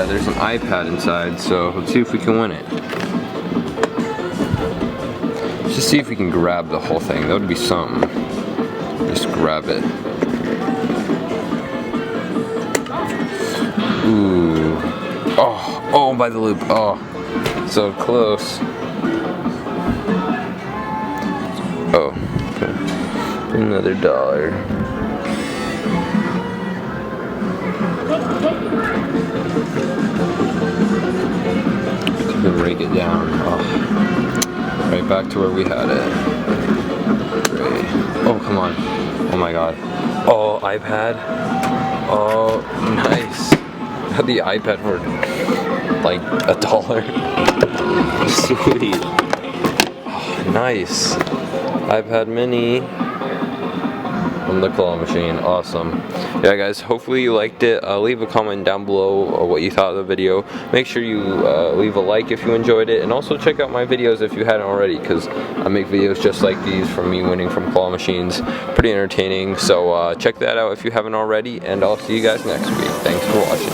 there's an iPad inside, so let's see if we can win it. Let's just see if we can grab the whole thing. That would be something. Just grab it. Ooh. Oh, by the loop. Oh, so close. Oh, okay. Another $1. To break it down. Oh. Right back to where we had it. Great. Oh, come on. Oh my god. Oh, iPad. Oh, nice. The iPad for like $1. Sweet. Oh, nice. iPad mini on the claw machine. Awesome. Yeah guys, hopefully you liked it. Leave a comment down below what you thought of the video. Make sure you leave a like if you enjoyed it, and also check out my videos if you hadn't already, because I make videos just like these from me winning from claw machines. Pretty entertaining, so check that out if you haven't already, and I'll see you guys next week. Thanks for watching.